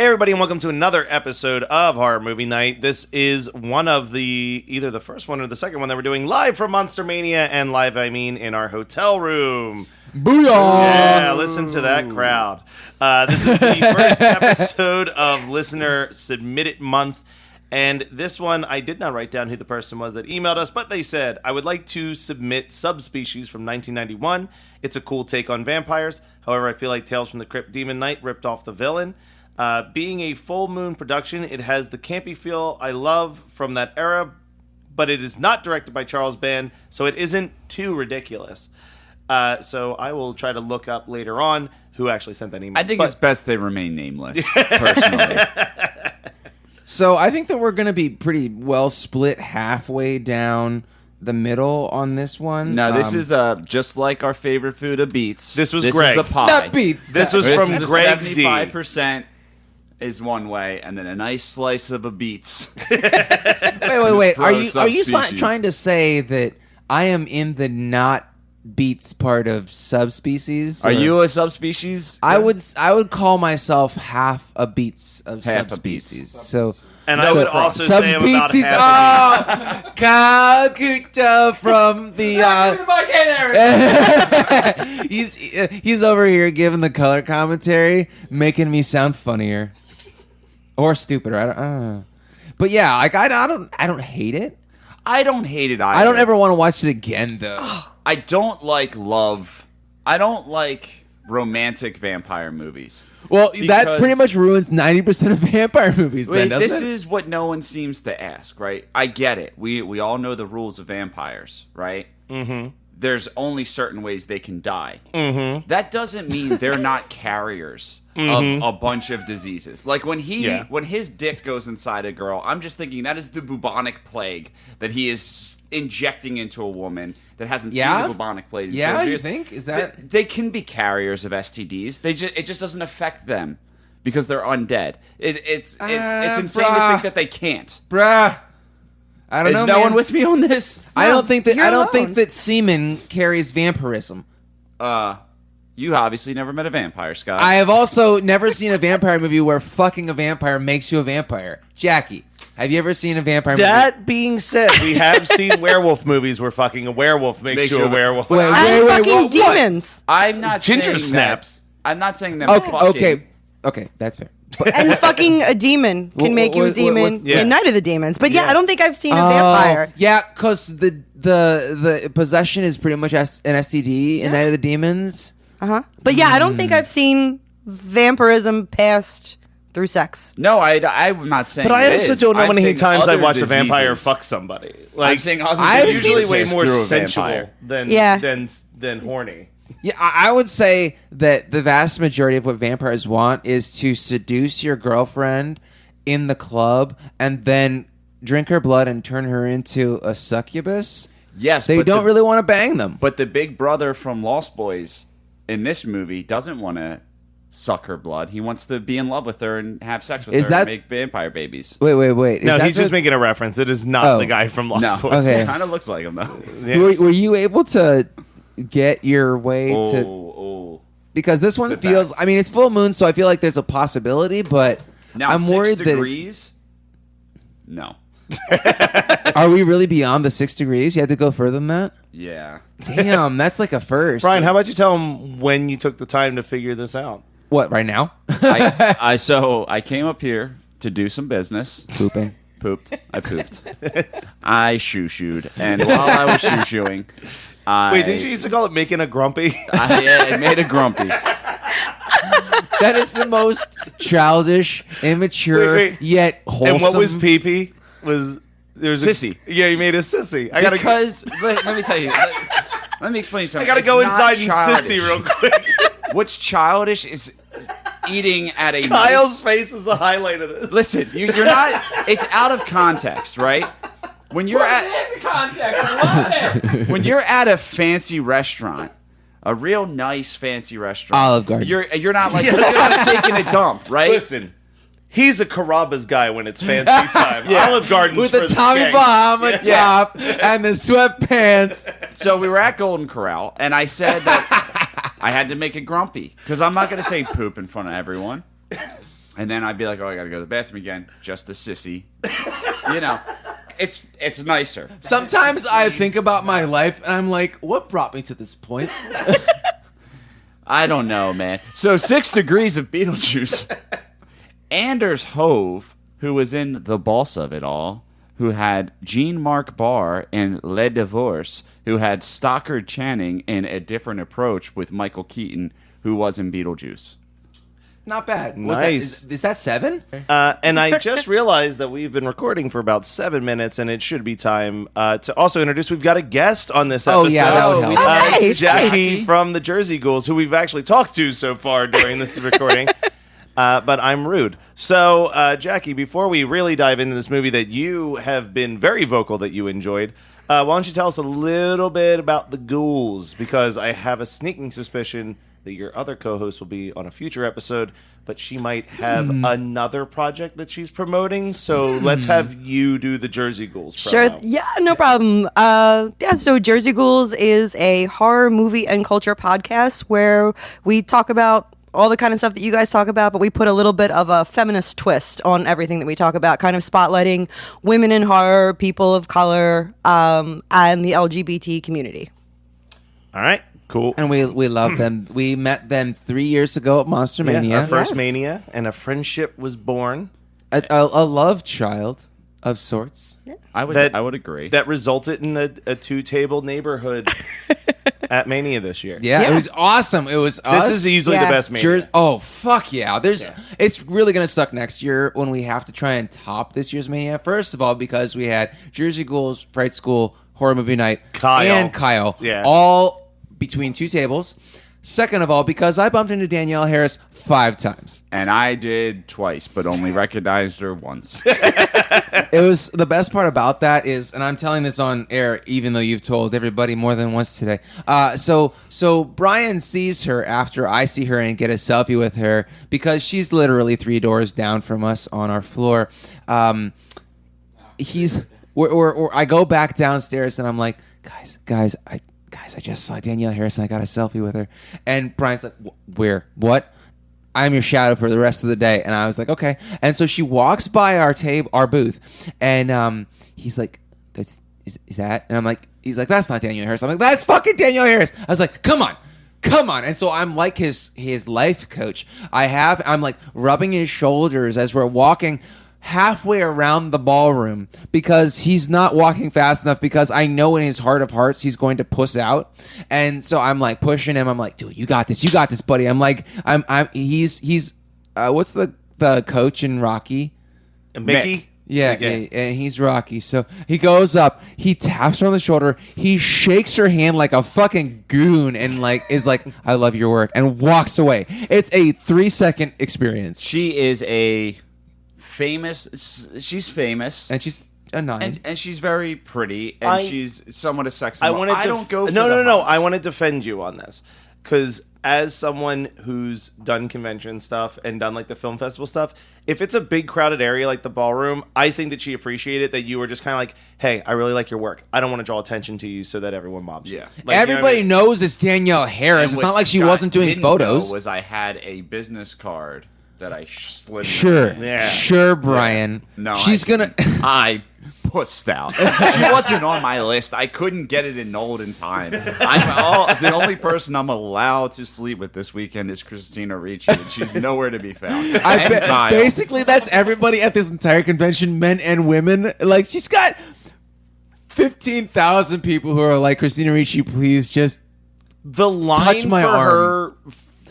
Hey everybody, and welcome to another episode of Horror Movie Night. This is one of either the first one or the second one that we're doing live from Monster-Mania, and live I mean in our hotel room. Booyah! Yeah, listen to that crowd. This is the first episode of Listener Submitted Month, and this one I did not write down who the person was that emailed us, but they said, I would like to submit Subspecies from 1991. It's a cool take on vampires. However, I feel like Tales from the Crypt Demon Knight ripped off the villain. Being a full moon production, it has the campy feel I love from that era, but it is not directed by Charles Band, so it isn't too ridiculous. So I will try to look up later on who actually sent that email. I think it's best they remain nameless, personally. So I think that we're going to be pretty well split halfway down the middle on this one. No, this is just like our favorite food of beets. This was this Greg. Is a pie. Not beets. This was from Greg D. 75% is one way, and then a nice slice of a beets. Wait. Are you Subspecies. trying to say that I am in the not beets part of subspecies? Are you a subspecies? I would call myself half a beets of Half a subspecies. beets. So. And I would also say I'm about Subspecies. half Oh, Calcutta from the. He's over here giving the color commentary, making me sound funnier or stupider. I don't know. But yeah, like I don't hate it. I don't hate it either. I don't ever want to watch it again though. I don't like love. I don't like romantic vampire movies. Well, that Because- pretty much ruins 90% of vampire movies. Wait, then, doesn't this it? is what no one seems to ask, right? I get it. We all know the rules of vampires, right? Mm-hmm. There's only certain ways they can die. Mm-hmm. That doesn't mean they're not carriers of a bunch of diseases. Like when his dick goes inside a girl, I'm just thinking that is the bubonic plague that he is injecting into a woman that hasn't seen the bubonic plague. Yeah, So you think? Is that... they can be carriers of STDs. It just doesn't affect them because they're undead. It's insane to think that they can't. Bruh. I don't know, Is no man. one with me on this? I don't think you're alone. that semen carries vampirism. You obviously never met a vampire, Scott. I have also never seen a vampire movie where fucking a vampire makes you a vampire. Jackie, have you ever seen a vampire movie? That being said, we have seen werewolf movies where fucking a werewolf makes you a werewolf. Wait, And fucking what? demons. I'm not Ginger saying snaps. That, I'm not saying that. Okay, that's fair. But, And fucking a demon can make you a demon yeah. in Night of the Demons. But yeah, Yeah. I don't think I've seen a vampire. Yeah, because the possession is pretty much an STD in Night of the Demons. But yeah, I don't think I've seen vampirism passed through sex. No, I'm not saying. But I it also is. don't know I'm many saying times I other watched a vampire diseases. fuck somebody. I'm Like, saying other I've diseases usually way more through a sensual vampire. than horny. Yeah, I would say that the vast majority of what vampires want is to seduce your girlfriend in the club and then drink her blood and turn her into a succubus. Yes, They but don't really want to bang them. But the big brother from Lost Boys in this movie doesn't want to suck her blood. He wants to be in love with her and have sex with her and make vampire babies. Wait. No, Is he's that just making a reference. It is not the guy from Lost No, Boys. Okay. It kind of looks like him though. Yes. Were you able to get your way to... Oh. Because this one Sit feels... back. I mean, it's full moon, so I feel like there's a possibility, but Now, I'm 6 worried that... degrees? No. Are we really beyond the 6 degrees? You had to go further than that? Yeah. Damn, that's like a first. Brian, how about you tell him when you took the time to figure this out? What, right now? I came up here to do some business. Pooping. I pooped. I shoo-shooed. And while I was shoo-shooing, Wait, didn't you used to call it making a grumpy? I made a grumpy. That is the most childish, immature, Wait. yet wholesome. And what was pee-pee? There's Sissy. Yeah, you made a sissy. Because, let me tell you. Let me explain something. I gotta go It's not inside and childish. sissy real quick. What's childish is eating at a Kyle's nice... face is the highlight of this. Listen, you're not... It's out of context, right? When you're when you're at a fancy restaurant, a real nice fancy restaurant, Olive Garden. You're not like taking a dump, right? Listen, he's a Carrabba's guy when it's fancy time. Olive Garden's with for the the Tommy skanks. Bahama Yeah. top and the sweatpants. So we were at Golden Corral, and I said that I had to make it grumpy because I'm not going to say poop in front of everyone. I And then I'd be like, oh, I got to go to the bathroom again. Just a sissy. You know, it's nicer. Sometimes I think about my life, and I'm like, what brought me to this point? I don't know, man. So 6 Degrees of Beetlejuice. Anders Hove, who was in The Boss of It All, who had Jean-Marc Barr in Le Divorce, who had Stockard Channing in A Different Approach with Michael Keaton, who was in Beetlejuice. Not bad. Nice. Is that 7? And I just realized that we've been recording for about 7 minutes, and it should be time to also introduce. We've got a guest on this episode. Oh, yeah, that would help. Hey, Jackie from the Jersey Ghouls, who we've actually talked to so far during this recording. But I'm rude. So, Jackie, before we really dive into this movie that you have been very vocal that you enjoyed, why don't you tell us a little bit about the Ghouls? Because I have a sneaking suspicion that your other co-host will be on a future episode, but she might have another project that she's promoting. So let's have you do the Jersey Ghouls promo. Sure. Yeah, no problem. So Jersey Ghouls is a horror movie and culture podcast where we talk about all the kind of stuff that you guys talk about, but we put a little bit of a feminist twist on everything that we talk about, kind of spotlighting women in horror, people of color, and the LGBT community. All right. Cool. And we love them. We met them 3 years ago at Monster-Mania. Our first Yes. Mania, and a friendship was born A love child of sorts. I would agree. that resulted in a two-table neighborhood at Mania this year. Yeah, Yeah. it was awesome. It was This us. is easily the Yeah. best Mania. Oh fuck yeah! It's really gonna suck next year when we have to try and top this year's Mania. First of all, because we had Jersey Ghouls, Fright School, Horror Movie Night, and Kyle, Yeah. all between 2 tables. Second of all, because I bumped into Danielle Harris 5 times. And I did twice, but only recognized her once. It was the best part about that is, and I'm telling this on air, even though you've told everybody more than once today. So Brian sees her after I see her and get a selfie with her because she's literally 3 doors down from us on our floor. I go back downstairs and I'm like, guys, I just saw Danielle Harris and I got a selfie with her. And Brian's like, where? What? I'm your shadow for the rest of the day. And I was like, okay. And so she walks by our booth, and he's like, is that? And I'm like, he's like, that's not Danielle Harris. I'm like, that's fucking Danielle Harris. I was like, come on. And so I'm like his life coach. I'm like rubbing his shoulders as we're walking halfway around the ballroom because he's not walking fast enough because I know in his heart of hearts he's going to puss out. And so I'm like pushing him. I'm like, dude, you got this, buddy. I'm like, he's what's the coach in Rocky? Mickey? Yeah, and he's Rocky. So he goes up, he taps her on the shoulder, he shakes her hand like a fucking goon and is like, I love your work, and walks away. It's a 3-second experience. She is she's famous. And she's a 9. And she's very pretty, and she's somewhat a sex symbol. I don't go for No. the I want to defend you on this. Because as someone who's done convention stuff and done like the film festival stuff, if it's a big crowded area like the ballroom, I think that she appreciated that you were just kind of like, hey, I really like your work. I don't want to draw attention to you so that everyone mobs you. Yeah. Like, Everybody you know what knows it's Danielle Harris. And It's what not like she Scott wasn't doing didn't photos. know was I had a business card that I slid. in Sure. her hand. Yeah. Sure, Brian. No, She's gonna. I pussed out. She wasn't on my list. I couldn't get it annulled in time. The only person I'm allowed to sleep with this weekend is Christina Ricci, and she's nowhere to be found. And Kyle. Basically, that's everybody at this entire convention, men and women. Like, she's got 15,000 people who are like, Christina Ricci, please just. The line Touch my for arm. her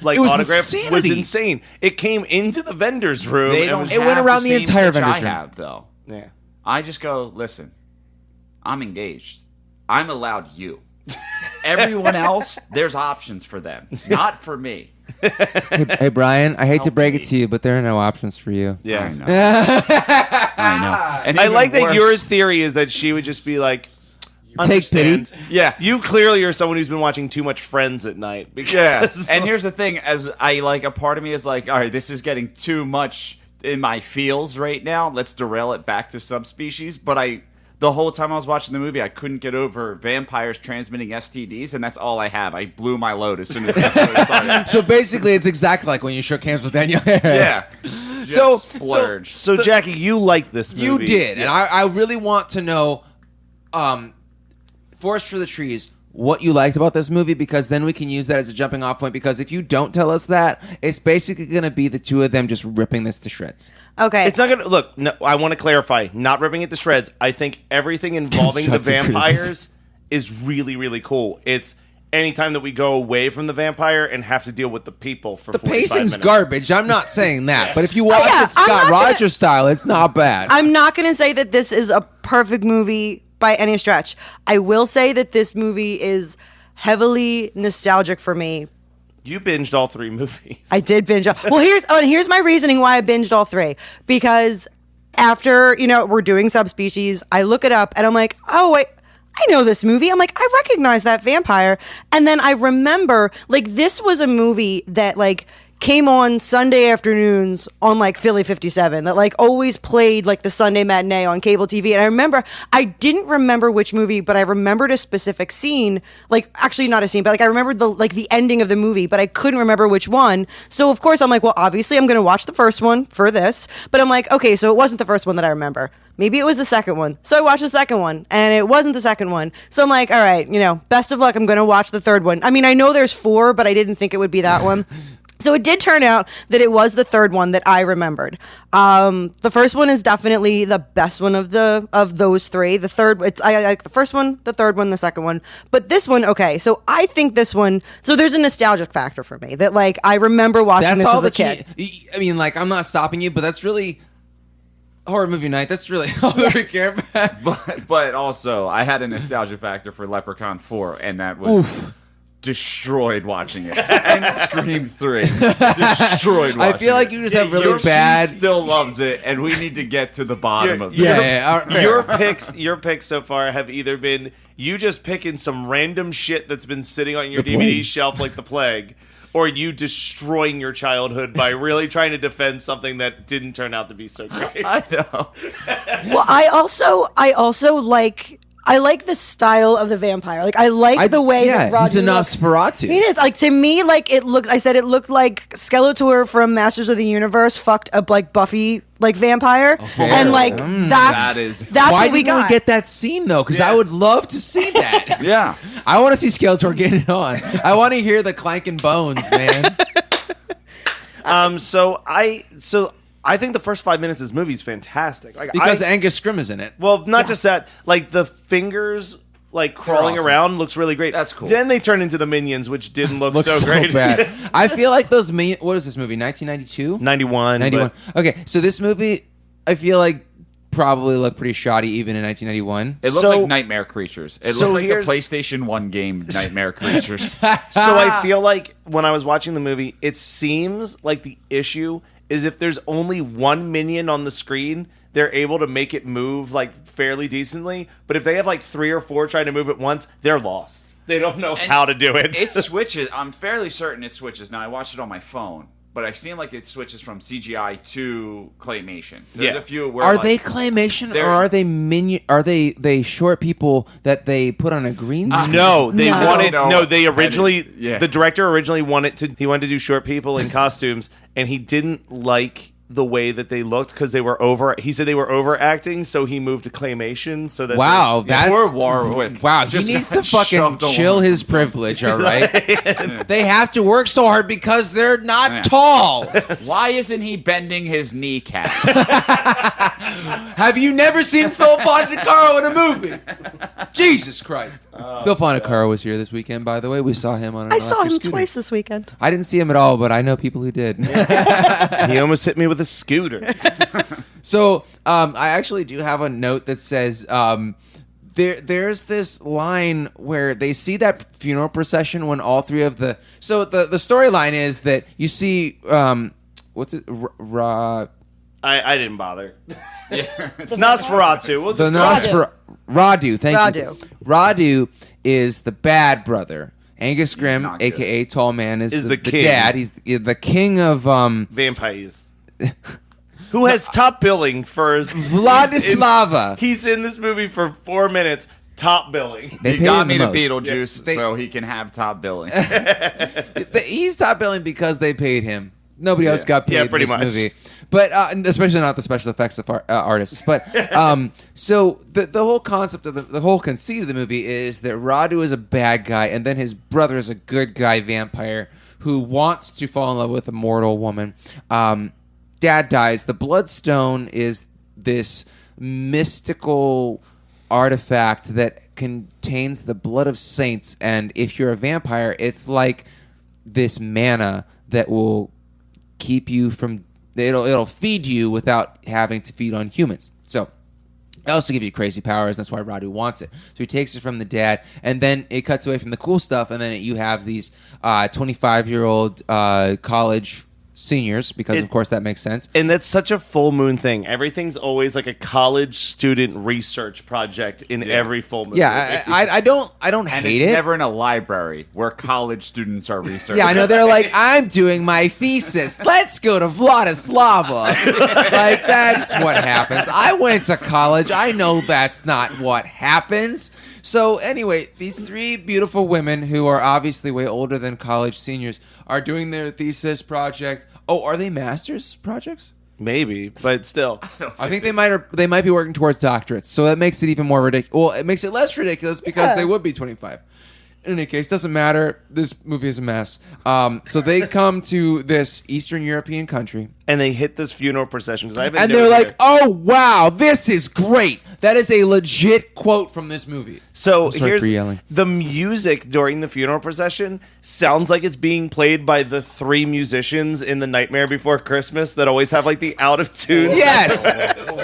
like It was autograph insanity. was insane. It came into the vendor's room. They and don't was- It went have around the same entire pitch vendor's I room. have, though. yeah. I just go, listen, I'm engaged. I'm allowed you. Everyone else, there's options for them, not for me. Hey, Brian, I hate to Help break me. it to you, but there are no options for you. Yeah. I know. I know. And I even like that worse- your theory is that she would just be like, Take pity. understand. Yeah. You clearly are someone who's been watching too much Friends at night. Because Yeah. And here's the thing, as I like, a part of me is like, all right, this is getting too much in my feels right now. Let's derail it back to Subspecies. But the whole time I was watching the movie, I couldn't get over vampires transmitting STDs, and that's all I have. I blew my load as soon as the episode started. So basically, it's exactly like when you shook hands with Danielle Harris. Yeah. just splurged. So Jackie, you liked this movie. You did, and I really want to know, Forest for the Trees, what you liked about this movie, because then we can use that as a jumping off point, because if you don't tell us that, it's basically going to be the two of them just ripping this to shreds. Okay. It's not going to... Look, no, I want to clarify. Not ripping it to shreds. I think everything involving the vampires is really, really cool. It's anytime that we go away from the vampire and have to deal with the people for The 45 pacing's minutes. garbage. I'm not saying that. But if you watch Yeah, it Scott I'm not Rogers style, it's not bad. I'm not going to say that this is a perfect movie by any stretch. I will say that this movie is heavily nostalgic for me. You binged all 3 movies. I did binge. Well, here's my reasoning why I binged all 3. Because after, we're doing Subspecies, I look it up and I'm like, oh, wait, I know this movie. I'm like, I recognize that vampire. And then I remember, this was a movie that, came on Sunday afternoons on Philly 57 that always played the Sunday matinee on cable TV. And I remember, I didn't remember which movie, but I remembered a specific scene, actually not a scene, but I remembered the ending of the movie, but I couldn't remember which one. So of course I'm like, well, obviously I'm going to watch the first one for this, but I'm like, okay, so it wasn't the first one that I remember. Maybe it was the second one. So I watched the second one and it wasn't the second one. So I'm like, all right, best of luck. I'm going to watch the third one. I mean, I know there's 4, but I didn't think it would be that one. So it did turn out that it was the third one that I remembered. The first one is definitely the best one of those 3. The third, I like the first one, the third one, the second one. But this one, okay. So I think this one. So there's a nostalgic factor for me that I remember watching this as a kid. I'm not stopping you, but that's really horror movie night. That's really all we care about. But also, I had a nostalgia factor for Leprechaun 4, and that was... Oof. Destroyed watching it. And Scream 3. Destroyed watching it. I feel like you just have really bad... She still loves it, and we need to get to the bottom of this. Yeah. Your picks so far have either been you just picking some random shit that's been sitting on your DVD shelf like the plague, or you destroying your childhood by really trying to defend something that didn't turn out to be so great. I know. Well, I also like... I like the style of the vampire. I like the way that Rodney he's a Nosferatu. He is. To me, it looks... I said it looked like Skeletor from Masters of the Universe fucked a, Buffy, vampire. Okay. And, that is... That's Why what we didn't got. we get that scene, though? Because I would love to see that. Yeah. I want to see Skeletor getting it on. I want to hear the clanking bones, man. I think the first 5 minutes of this movie is fantastic. Because Angus Scrimm is in it. Well, not just that. The fingers crawling awesome. around looks really great. That's cool. Then they turn into the minions, which didn't look Looks so great. bad. I feel like those minions... What is this movie? 1992? 91. 91. Okay, so this movie, I feel like probably looked pretty shoddy even in 1991. It looked like Nightmare Creatures. It so looked like the here's- PlayStation 1 game Nightmare Creatures. So I feel like when I was watching the movie, it seems like the issue is if there's only one minion on the screen, they're able to make it move fairly decently. But if they have 3 or 4 trying to move at once, they're lost. They don't know how to do it. It switches. I'm fairly certain it switches. Now, I watched it on my phone, but I've seen it switches from CGI to claymation. There's a few where Are they claymation or are they minion? Are they short people that they put on a green screen? No, they No. wanted. No. No, they originally. Yeah. The director originally wanted to. He wanted to do short people in costumes, and he didn't like the way that they looked because they were over. He said they were overacting, so he moved to claymation. So that Wow, that's Poor Warwick. wow. He Just needs to got fucking shoved all chill over his himself. privilege. All right, they have to work so hard because they're not Yeah. tall. Why isn't he bending his kneecaps? Have you never seen Phil Fondacaro in a movie? Jesus Christ! Phil Fondacaro was here this weekend. By the way, we saw him on. An I saw electric him scooter. twice this weekend. I didn't see him at all, but I know people who did. he almost hit me with a scooter. So I actually do have a note that says there's this line where they see that funeral procession when all 3 of the... So the storyline is that you see... what's it? I didn't bother. Nosferatu. We'll The just Radu. Thank you. Radu. Radu is the bad brother. Angus Grimm, not good. a.k.a. Tall Man, is the king. dad. He's the king of... vampires. Who has top billing for Vladislava. He's in this movie for 4 minutes. Top billing. They He pay got him me the to most. Beetlejuice They- so he can have top billing. He's top billing because they paid him. Nobody else got paid in pretty this much. movie. But especially not the special effects of artists. But so the whole concept of the whole conceit of the movie is that Radu is a bad guy, and then his brother is a good guy vampire who wants to fall in love with a mortal woman. Dad dies. The Bloodstone is this mystical artifact that contains the blood of saints, and if you're a vampire, it's like this manna that will keep you from. It'll feed you without having to feed on humans. So it also give you crazy powers. That's why Radu wants it. So he takes it from the dad, and then it cuts away from the cool stuff, and then you have these 25-year-old college seniors, because of course that makes sense. And that's such a full moon thing. Everything's always like a college student research project in every full moon. Yeah, I don't And hate it's it. never in a library where college students are researching. Yeah, I know. They're like, I'm doing my thesis. Let's go to Vladislava. Like, that's what happens. I went to college. I know that's not what happens. So anyway, these three beautiful women who are obviously way older than college seniors are doing their thesis project. Oh, are they master's projects? Maybe, but still. I think they might be working towards doctorates. So that makes it even more ridiculous. Well, it makes it less ridiculous because they would be 25. In any case, doesn't matter. This movie is a mess. So they come to this Eastern European country. And they hit this funeral procession. And they're like, oh, wow, this is great. That is a legit quote from this movie. So I'm sorry here's for yelling. the music during the funeral procession sounds like it's being played by the three musicians in The Nightmare Before Christmas that always have like the out of tune. Yes.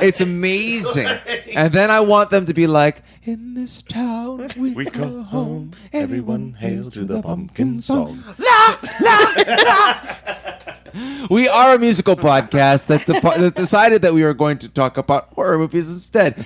It's amazing. And then I want them to be like, in this town we go home. Everyone hails to the pumpkin song. La, la, la. We are a musical podcast that decided that we were going to talk about horror movies instead.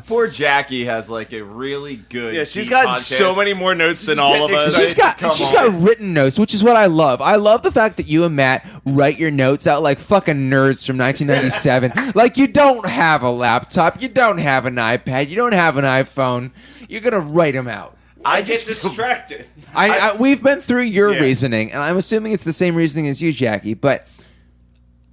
Poor Jackie has like a really good. Yeah, she's deep got podcast. so many more notes than all of us. She's got written notes, which is what I love. I love the fact that you and Matt write your notes out like fucking nerds from 1997. Like, you don't have a laptop, you don't have an iPad, you don't have an iPhone. You're gonna write them out. I get distracted. We've been through your Yeah. reasoning, and I'm assuming it's the same reasoning as you, Jackie, but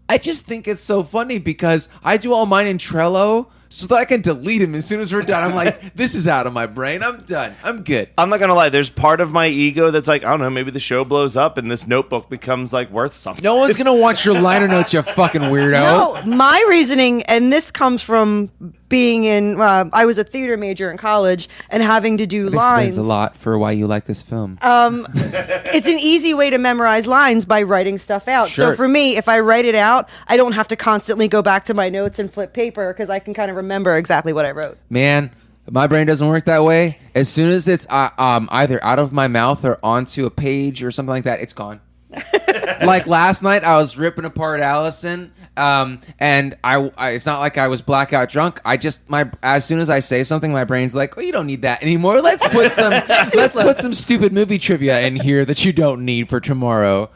I just think it's so funny because I do all mine in Trello so that I can delete them as soon as we're done. I'm like, this is out of my brain. I'm done. I'm good. I'm not gonna lie. There's part of my ego that's like, I don't know, maybe the show blows up and this notebook becomes like worth something. No one's going to want your liner notes, you fucking weirdo. No, my reasoning, and this comes from being in, I was a theater major in college and having to do It lines. explains a lot for why you like this film. It's an easy way to memorize lines by writing stuff out. Sure. So for me, if I write it out, I don't have to constantly go back to my notes and flip paper because I can kind of remember exactly what I wrote. Man, my brain doesn't work that way. As soon as it's either out of my mouth or onto a page or something like that, it's gone. Like last night, I was ripping apart Allison, and I it's not like I was blackout drunk. As soon as I say something, my brain's like, "Oh, you don't need that anymore. Let's put some stupid movie trivia in here that you don't need for tomorrow."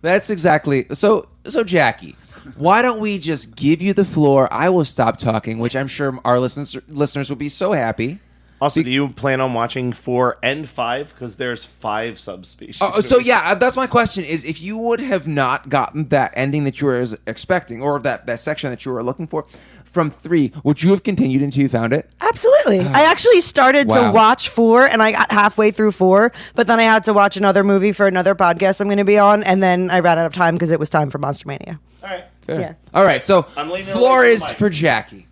That's exactly so. So Jackie, why don't we just give you the floor? I will stop talking, which I'm sure our listeners will be so happy. Also, do you plan on watching 4 and 5? Because there's 5 subspecies. So yeah, that's my question: is if you would have not gotten that ending that you were expecting, or that section that you were looking for from 3, would you have continued until you found it? Absolutely. I actually started Wow. to watch 4 and I got halfway through 4, but then I had to watch another movie for another podcast I'm going to be on, and then I ran out of time because it was time for Monster-Mania. All right. Fair. Yeah. All right. So I'm leaning floor away from is the mic. for Jackie.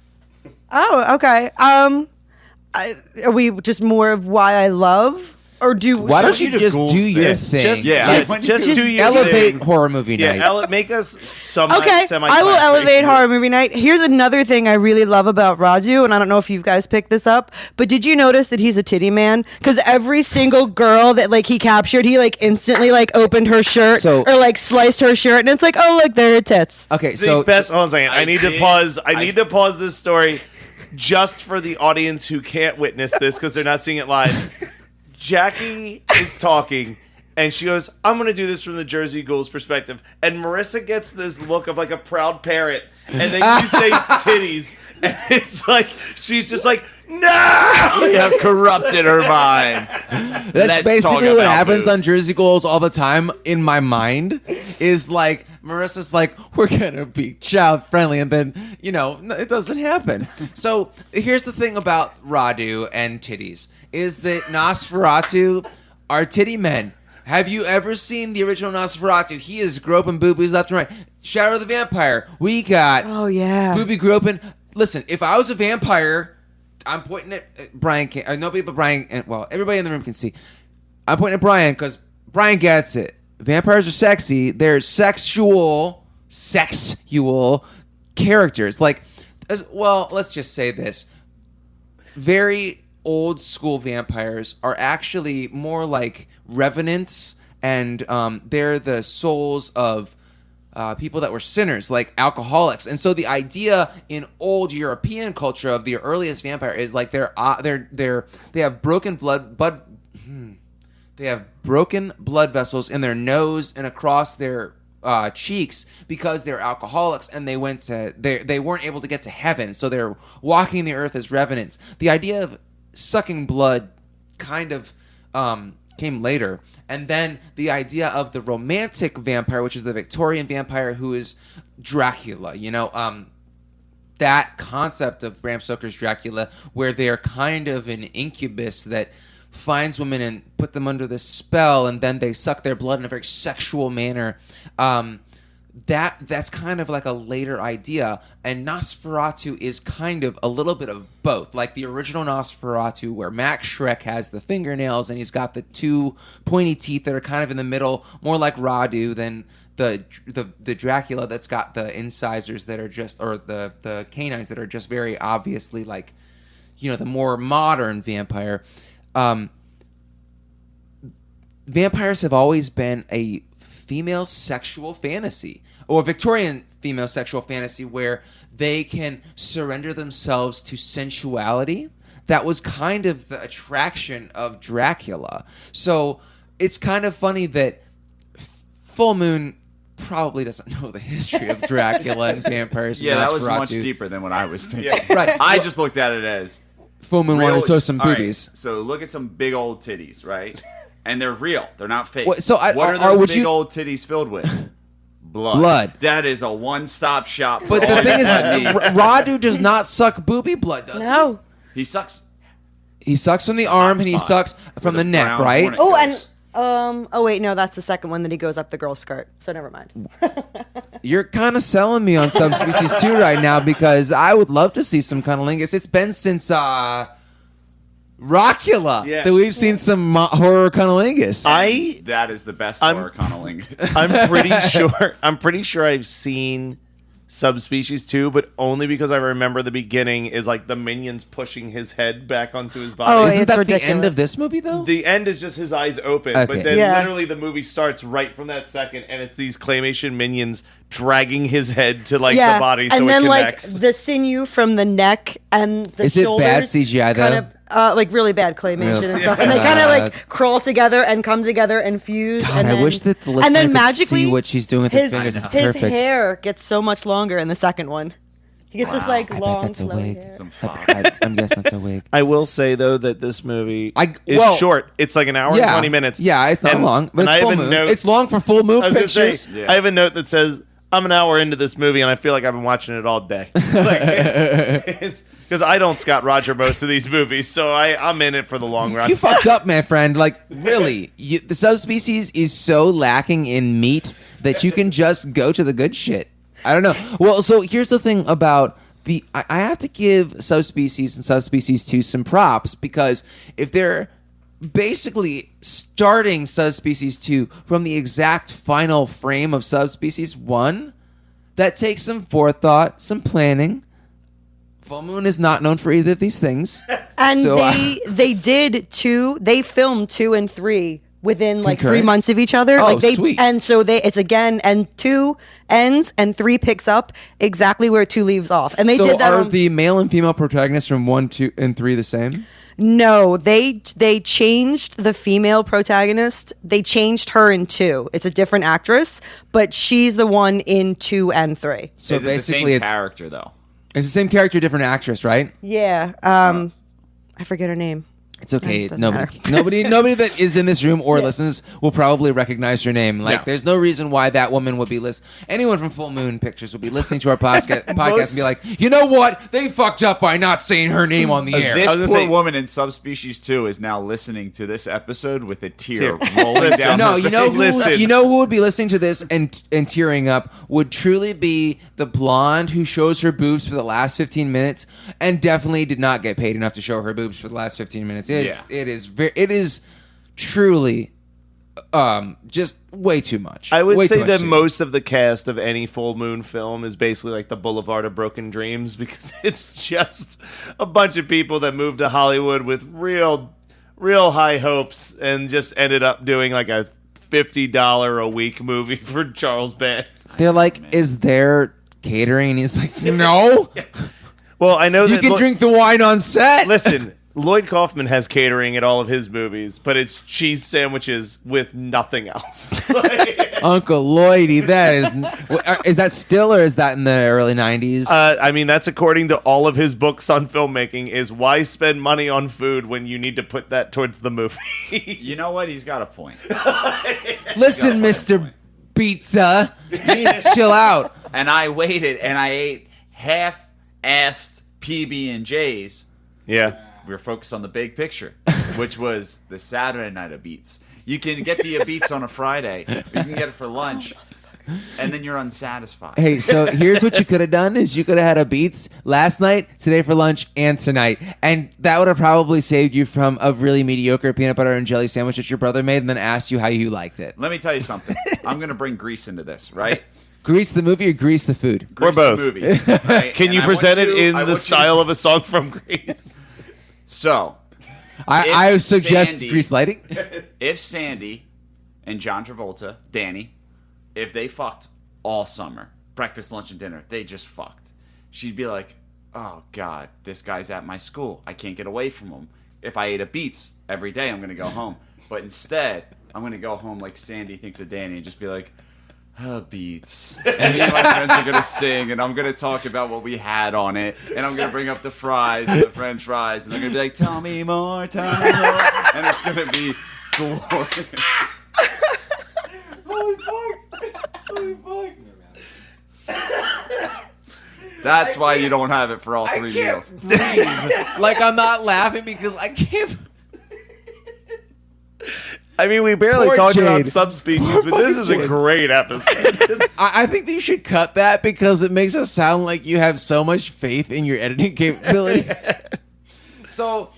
Oh, okay. Are we just more of why I love? Or do Why don't you do just ghouls do your thing. thing? Just- Yeah. Just do your elevate thing. horror movie night. Yeah, make us some Okay, I will elevate horror movie night. Here's another thing I really love about Raju, and I don't know if you guys picked this up, but did you notice that he's a titty man? Because every single girl that like he captured, he like instantly like opened her shirt So- or like sliced her shirt, and it's like, oh look, there are tits. Okay, So so best. Hold on a second. I need to did- pause. I I- need to pause this story just for the audience who can't witness this because they're not seeing it live. Jackie is talking. And she goes, I'm going to do this from the Jersey Ghouls perspective. And Marissa gets this look of a proud parrot. And then you say titties. And it's like, she's just like, No! We have corrupted her minds. That's Let's basically talk what about happens boobs. on Jersey Ghouls all the time in my mind. Is like Marissa's like, we're gonna be child friendly, and then it doesn't happen. So here's the thing about Radu and titties: is that Nosferatu are titty men. Have you ever seen the original Nosferatu? He is groping boobies left and right. Shadow the Vampire. We got booby groping. Listen, if I was a vampire. I'm pointing at Brian. Nobody but Brian. And, well, everybody in the room can see. I'm pointing at Brian because Brian gets it. Vampires are sexy. They're sexual characters. Like, let's just say this. Very old school vampires are actually more like revenants, and they're the souls of people that were sinners, like alcoholics. And so the idea in old European culture of the earliest vampire is like they have broken blood vessels in their nose and across their cheeks because they're alcoholics, and they weren't able to get to heaven, so they're walking the earth as revenants. The idea of sucking blood kind of came later. And then the idea of the romantic vampire, which is the Victorian vampire who is Dracula, that concept of Bram Stoker's Dracula, where they're kind of an incubus that finds women and put them under this spell, and then they suck their blood in a very sexual manner. That's kind of like a later idea, and Nosferatu is kind of a little bit of both. Like the original Nosferatu, where Max Schreck has the fingernails and he's got the two pointy teeth that are kind of in the middle, more like Radu than the Dracula that's got the incisors that are just, or the canines that are just very obviously like, the more modern vampire. Vampires have always been a female sexual fantasy, or Victorian female sexual fantasy, where they can surrender themselves to sensuality. That was kind of the attraction of Dracula. So it's kind of funny that Full Moon probably doesn't know the history of Dracula and vampires. Yeah, and that was much Nosferatu. deeper than what I was thinking. Yeah. Right. I just looked at it as Full Moon wanted to show some all right, boobies. so look at some big old titties, right? And they're real. They're not fake. What- so I- what are are- those would big you- old titties filled with? Blood. Blood. That is a one-stop shop. For But all the thing is, your needs. Radu does not suck booby blood, does No. He sucks. he? He sucks from the arm and he spot sucks from where the the neck, brown right? hornet Oh, goes. and oh wait, no, that's the second one that he goes up the girl's skirt. So never mind. You're kind of selling me on Subspecies 2 right now, because I would love to see some cunnilingus. It's been since Rockula that we've seen some horror cunnilingus. That is the best I'm- horror cunnilingus. I'm pretty sure I've seen Subspecies 2, but only because I remember the beginning is like the minions pushing his head back onto his body. Oh, Isn't it's that ridiculous. the end of this movie, though? The end is just his eyes open, Okay. but then Yeah. literally the movie starts right from that second, and it's these claymation minions dragging his head to like the body so and it then connects. like the sinew from the neck and the Is it shoulders. bad CGI, though? Kind of, like really bad claymation Really? and stuff, and they kind of like crawl together and come together and fuse. God, and I then, wish that the and listener then could magically see what she's doing with her his, fingers. It's his perfect. hair gets so much longer in the second one. He gets this like I bet long, that's a flowy wig. hair. Some fuck. I'm guessing that's a wig. I will say though that this movie is well, short. It's like an hour and 20 minutes. Yeah, it's not And- long, but and I it's have full a moon. note- It's long for full moon I was gonna say, pictures. Yeah. I have a note that says I'm an hour into this movie and I feel like I've been watching it all day. Because I don't Scott Roger most of these movies, so I'm in it for the long run. You fucked up, my friend. Like, really, the Subspecies is so lacking in meat that you can just go to the good shit. I don't know. Well, so here's the thing about I have to give Subspecies and Subspecies 2 some props, because if they're basically starting Subspecies 2 from the exact final frame of Subspecies 1, that takes some forethought, some planning. Full Moon is not known for either of these things. And So, they filmed 2 and 3 within like Concurrent? 3 months of each other. Oh, like they sweet. and so it's again, and 2 ends and 3 picks up exactly where 2 leaves off. And they so did that are on, the male and female protagonists from 1, 2, and 3 the same? No, they changed the female protagonist. They changed her in 2. It's a different actress, but she's the one in 2 and 3. So Is it the basically, same it's character though? the same character, different actress, right? Yeah. I forget her name. It's okay. Doesn't Nobody that is in this room or listens will probably recognize your name. Like, there's no reason why that woman would be listening. Anyone from Full Moon Pictures would be listening to our podcast and be like, you know what? They fucked up by not saying her name on the air. This poor woman in Subspecies 2 is now listening to this episode with a tear rolling down. No, her you know who would be listening to this and tearing up would truly be the blonde who shows her boobs for the last 15 minutes and definitely did not get paid enough to show her boobs for the last 15 minutes. It is truly just way too much. I would way say too that much most of the cast of any Full Moon film is basically like the Boulevard of Broken Dreams, because it's just a bunch of people that moved to Hollywood with real high hopes and just ended up doing like a $50 a week movie for Charles Band. They're like, is there catering? And he's like, no. Well, I know you can drink the wine on set. Listen, Lloyd Kaufman has catering at all of his movies, but it's cheese sandwiches with nothing else. Uncle Lloydie, is that still, or is that in the early 90s? I mean, that's according to all of his books on filmmaking, is why spend money on food when you need to put that towards the movie? You know what? He's got a point. Listen, Mr. Pizza, you need to chill out. And I waited and I ate half-assed PB&Js. Yeah. We were focused on the big picture, which was the Saturday night of beets. You can get the beets on a Friday, or you can get it for lunch, and then you're unsatisfied. Hey, so here's what you could have done is you could have had a Beats last night, today for lunch, and tonight. And that would have probably saved you from a really mediocre peanut butter and jelly sandwich that your brother made and then asked you how you liked it. Let me tell you something. I'm going to bring Grease into this, right? Grease the movie or Grease the food? Grease or both. The movie, right? Can you present it in the style of a song from Grease? So, I suggest Sandy, Grease lighting. If Sandy and John Travolta, Danny, if they fucked all summer, breakfast, lunch, and dinner, they just fucked, she'd be like, oh, God, this guy's at my school. I can't get away from him. If I ate a Beats every day, I'm going to go home. But instead, I'm going to go home like Sandy thinks of Danny and just be like, Beats. And me and my friends are going to sing, and I'm going to talk about what we had on it, and I'm going to bring up the fries and the french fries, and they're going to be like, tell me more, and it's going to be glorious. Holy fuck. That's why you don't have it for all three meals. Like, I'm not laughing because I can't... I mean, we barely Poor talked Jade. about Subspecies, but this is a great episode. I think that you should cut that because it makes us sound like you have so much faith in your editing capabilities. So,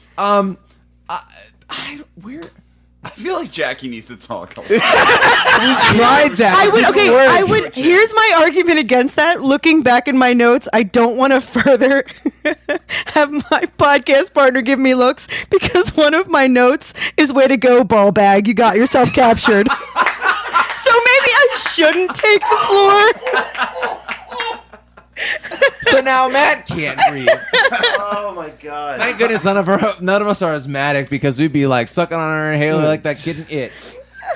I feel like Jackie needs to talk a lot. we tried that. I would. Here's my argument against that. Looking back in my notes, I don't want to further have my podcast partner give me looks because one of my notes is "Way to go, ball bag! You got yourself captured." So maybe I shouldn't take the floor. So now Matt can't breathe. Oh my god! Thank goodness none of us are asthmatic because we'd be like sucking on our inhaler like that kid in It.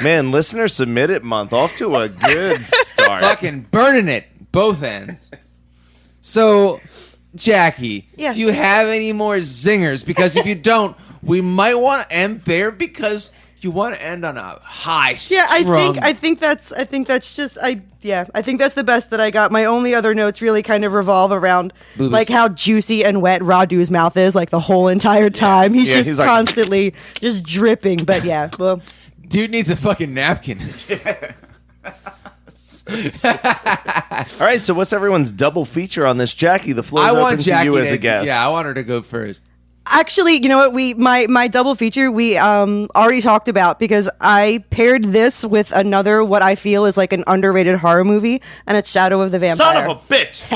Man, listener submit it month off to a good start. Fucking burning it both ends. So, Jackie, Yes. do you have any more zingers? Because if you don't, we might want to end there because you want to end on a high. Yeah, strung. I think that's just I think that's the best that I got. My only other notes really kind of revolve around Boobies. like how juicy and wet Radu's mouth is like the whole entire time. He's Yeah, just he's like- constantly just dripping. But yeah, well, Dude needs a fucking napkin. All right, so what's everyone's double feature on this? Jackie, the floor is I open want to Jackie you as a guest. Yeah, I want her to go first. actually, you know what? My double feature we already talked about because I paired this with another what I feel is like an underrated horror movie, and it's Shadow of the Vampire. Son of a bitch!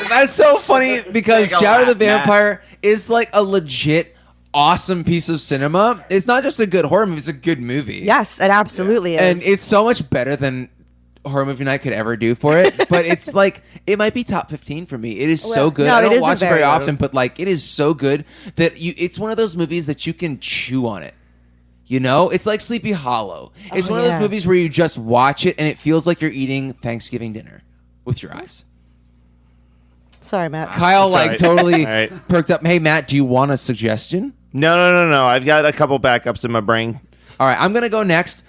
That's so funny because Take a Shadow of the laugh, Vampire is like a legit awesome piece of cinema. It's not just a good horror movie, it's a good movie. Yes, it absolutely is. And it's so much better than horror movie night could ever do for it. But it's like, it might be top 15 for me. It is so good. no, I it don't isn't watch it very very low. often, but like, it is so good that it's one of those movies that you can chew on it. You know, it's like Sleepy Hollow. It's one of those yeah. movies where you just watch it and it feels like you're eating Thanksgiving dinner with your eyes. Sorry, Matt. Kyle That's all like right. totally All right. perked up. Hey, Matt, do you want a suggestion? No. I've got a couple backups in my brain. All right, I'm gonna go next.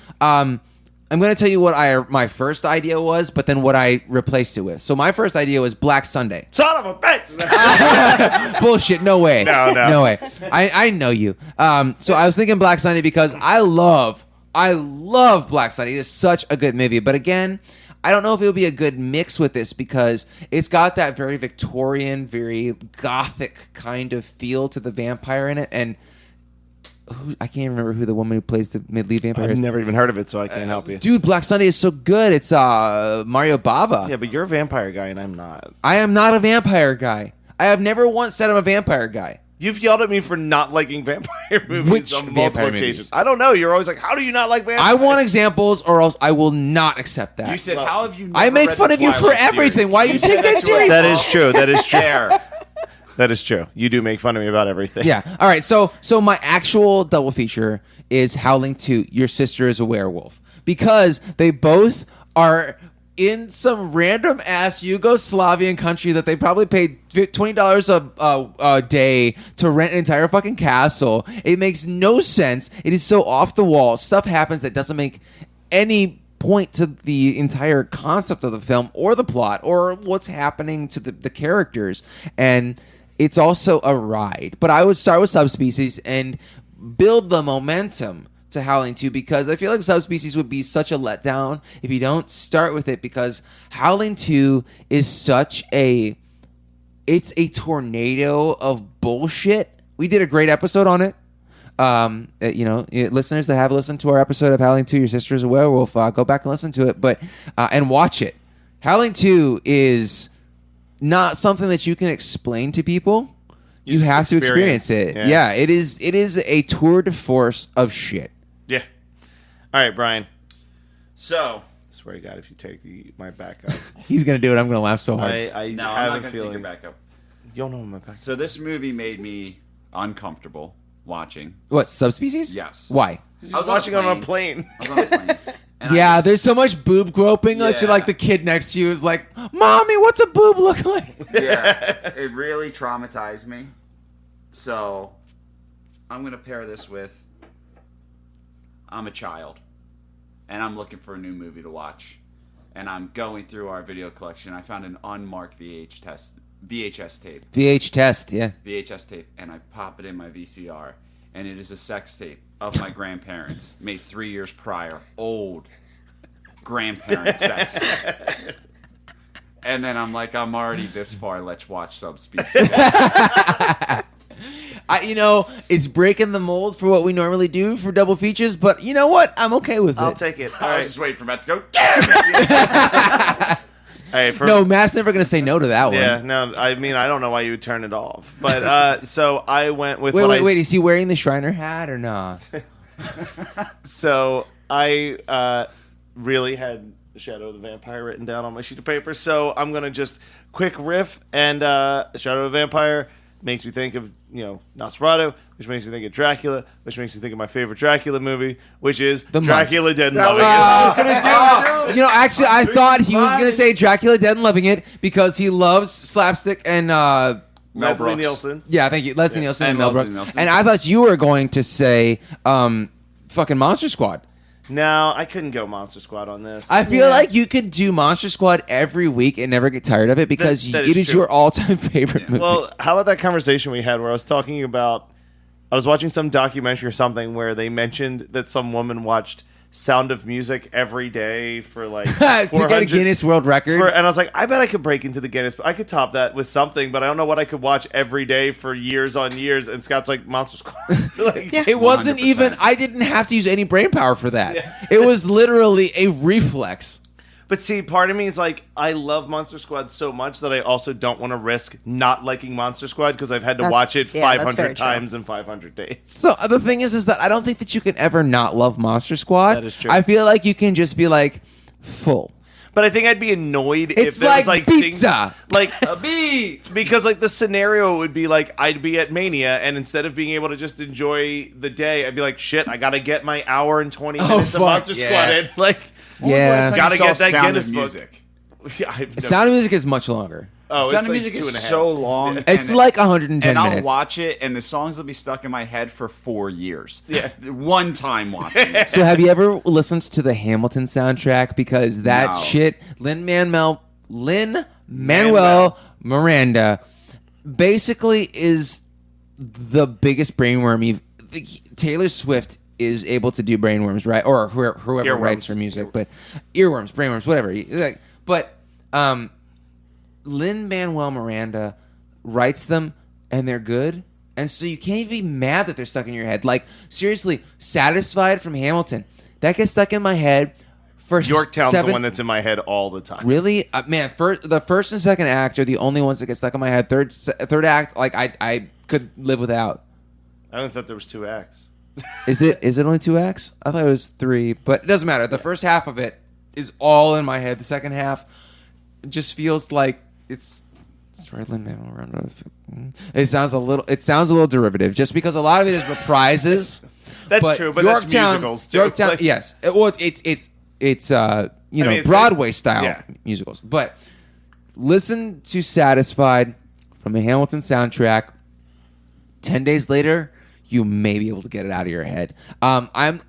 I'm gonna tell you what my first idea was, but then what I replaced it with. So my first idea was Black Sunday. Son of a bitch! Bullshit. No way. No. way. I know you. So I was thinking Black Sunday because I love Black Sunday. It is such a good movie. But again, I don't know if it would be a good mix with this because it's got that very Victorian, very gothic kind of feel to the vampire in it. And I can't remember who the woman who plays the lead vampire is. I've never even heard of it, so I can't help you. Dude, Black Sunday is so good. It's Mario Bava. Yeah, but you're a vampire guy, and I'm not. I am not a vampire guy. I have never once said I'm a vampire guy. You've yelled at me for not liking vampire movies Which on multiple vampire occasions. movies? I don't know. You're always like, how do you not like vampires? I want examples or else I will not accept that. You said, how have you never I make read fun the of you for Twilight everything. series? Why you take that seriously? That is true. That is true. Fair. That is true. You do make fun of me about everything. Yeah. All right. So my actual double feature is Howling 2, Your Sister is a Werewolf. Because they both are in some random ass Yugoslavian country that they probably paid $20 a day to rent an entire fucking castle. It makes no sense. It is so off the wall. Stuff happens that doesn't make any point to the entire concept of the film or the plot or what's happening to the characters. And it's also a ride. But I would start with Subspecies and build the momentum to Howling 2 because I feel like Subspecies would be such a letdown if you don't start with it because Howling 2 is it's a tornado of bullshit. We did a great episode on it. Listeners that have listened to our episode of Howling 2, Your Sister is a Werewolf, go back and listen to it, but and watch it. Howling 2 is not something that you can explain to people. You have to experience it. Yeah, it is a tour de force of shit. Yeah. All right, Brian. So, I swear to God, if you take my backup. He's going to do it. I'm going to laugh so hard. I no, have I'm a not going to take feeling. your backup. You don't know my backup. So this movie made me uncomfortable watching. What, Subspecies? Yes. Why? I was watching on a plane. I was on a plane. And Yeah, there's so much boob groping that you Yeah. like the kid next to you is like, Mommy, what's a boob look like? Yeah, it really traumatized me. So, I'm going to pair this with I'm a child, and I'm looking for a new movie to watch. And I'm going through our video collection. I found an unmarked VHS tape. VH test, yeah. VHS tape, and I pop it in my VCR, and it is a sex tape of my grandparents, made 3 years prior. Old grandparent sex. And then I'm like, I'm already this far. Let's watch Subspecies. It's breaking the mold for what we normally do for double features, but you know what? I'm okay with I'll it. take it. All I was right. just waiting for Matt to go, damn it! All right, No, Matt's never going to say no to that one. Yeah, no, I mean, I don't know why you would turn it off. But, so I went with Wait, is he wearing the Shriner hat or not? So I really had Shadow of the Vampire written down on my sheet of paper. So I'm going to just quick riff. And Shadow of the Vampire makes me think of, Nosferatu, which makes me think of Dracula, which makes me think of my favorite Dracula movie, which is The Dracula Dead and That Loving was- It. Actually, I thought he was going to say Dracula Dead and Loving It because he loves slapstick and... Mel Leslie Brooks. Nielsen. Yeah, thank you. Leslie Nielsen and And Mel Leslie Brooks. Nielsen. And I thought you were going to say fucking Monster Squad. No, I couldn't go Monster Squad on this. I feel like you could do Monster Squad every week and never get tired of it because That it is is true. your all-time favorite movie. Well, how about that conversation we had where I was talking about, I was watching some documentary or something where they mentioned that some woman watched Sound of Music every day for like to get a 400 Guinness World Record. and I was like, I bet I could break into the Guinness. I could top that with something, but I don't know what I could watch every day for years on years. And Scott's like, Monster Squad. Like, Yeah. It wasn't 100%. even, I didn't have to use any brain power for that. It was literally a reflex. But see, part of me is like, I love Monster Squad so much that I also don't want to risk not liking Monster Squad because I've had to watch it That's very 500 true. times in 500 days. So the thing is that I don't think that you can ever not love Monster Squad. That is true. I feel like you can just be like, full. But I think I'd be annoyed It's if there was like like pizza. like A beat! because like the scenario would be like I'd be at Mania and instead of being able to just enjoy the day, I'd be like, shit, I gotta get my hour and 20 minutes of fuck, Monster yeah. Squad in. Like, Yeah. Gotta get that Sound Guinness of book. music. yeah, I've never- Sound of Music is much longer. Oh, Sound of it's like Music 2.5. is so long. It's and- like 110 and I'll minutes. watch it, and the songs will be stuck in my head for 4 years. Yeah. One time watching it. So have you ever listened to the Hamilton soundtrack? Because that No. shit, Lin-Manuel Manuel. Miranda basically is the biggest brainworm. Taylor Swift is able to do brainworms, right? Or whoever Earworms. writes for music, but earworms, brainworms, whatever. But Lin-Manuel Miranda writes them, and they're good. And so you can't even be mad that they're stuck in your head. Like, seriously, Satisfied from Hamilton. That gets stuck in my head for Yorktown's the 7 one that's in my head all the time. Really? Man, the first and second act are the only ones that get stuck in my head. Third act, like, I could live without. I only thought there was 2 acts. Is it only 2 acts? I thought it was 3, but it doesn't matter. The first half of it is all in my head. The second half just feels like it's right. It sounds a little derivative, just because a lot of it is reprises. That's true, but that's musicals too. Yorktown, Like- yes. It's it's Broadway like- style yeah. musicals. But listen to "Satisfied" from the Hamilton soundtrack. 10 days later, you may be able to get it out of your head. I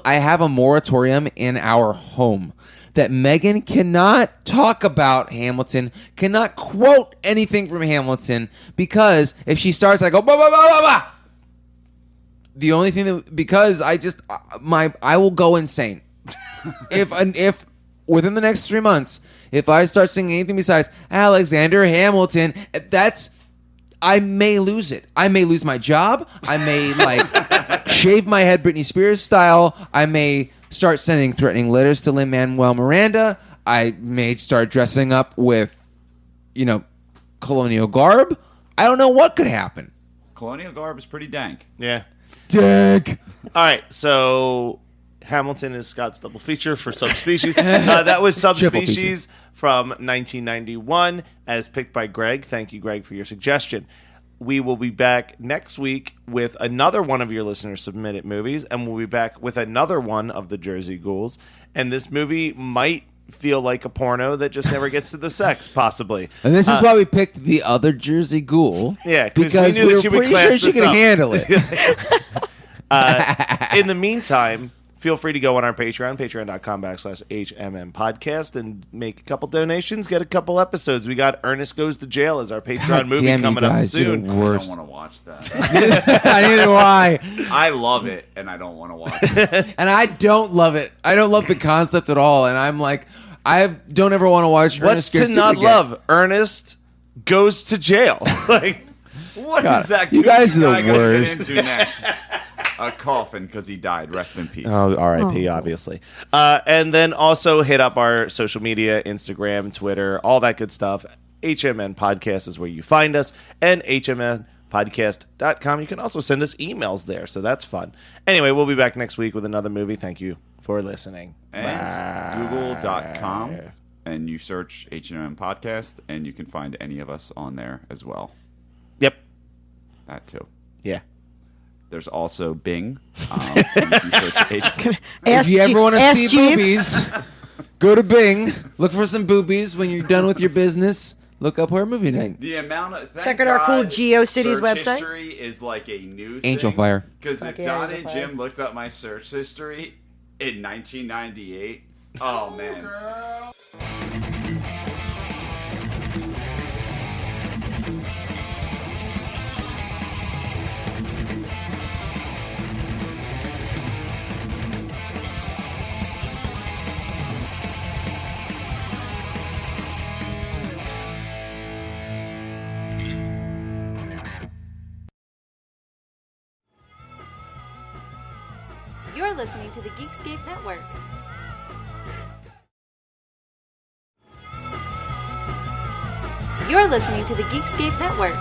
have a moratorium in our home that Megan cannot talk about Hamilton, cannot quote anything from Hamilton, because if she starts, I go, blah, blah, blah, blah, blah. The only thing because I will go insane. if within the next 3 months, if I start singing anything besides Alexander Hamilton, I may lose it. I may lose my job. I may shave my head Britney Spears style. I may start sending threatening letters to Lin-Manuel Miranda. I may start dressing up with, colonial garb. I don't know what could happen. Colonial garb is pretty dank. Yeah. Dick. All right, so Hamilton is Scott's double feature for Subspecies. That was Subspecies from 1991, as picked by Greg. Thank you, Greg, for your suggestion. We will be back next week with another one of your listeners submitted movies, and we'll be back with another one of the Jersey Ghouls. And this movie might feel like a porno that just never gets to the sex, possibly. And this is why we picked the other Jersey Ghoul. Yeah, because we knew that she would pretty class sure she this could up. handle it. In the meantime, feel free to go on our Patreon, patreon.com/HMM podcast, and make a couple donations, get a couple episodes. We got Ernest Goes to Jail as our Patreon God movie damn you coming up guys, you're soon. the I worst. don't want to watch that. I neither why. I love it, and I don't want to watch it. And I don't love it. I don't love the concept at all. And I'm like, I don't ever want to watch What's Ernest to Goes not again. love? Ernest Goes to Jail. What God, is that? you guys are the guy gonna worst. Get into next? A coffin because he died. Rest in peace. Oh, R.I.P. Obviously. And then also hit up our social media, Instagram, Twitter, all that good stuff. HMN Podcast is where you find us, and hmnpodcast.com. You can also send us emails there, so that's fun. Anyway, we'll be back next week with another movie. Thank you for listening. And google.com, and you search H&M Podcast, and you can find any of us on there as well. Yep. That too. Yeah. There's also Bing. And if you search H&M. If you ever want to Ask see Jeeves. boobies, go to Bing. Look for some boobies. When you're done with your business, look up our movie night. The amount of Check out our cool GeoCities search website. history is like a new Angel thing. Fire. Because if Fuck yeah, Don Angel and Fire. Jim looked up my search history in 1998, oh man. You're listening to the Geekscape Network. You're listening to the Geekscape Network.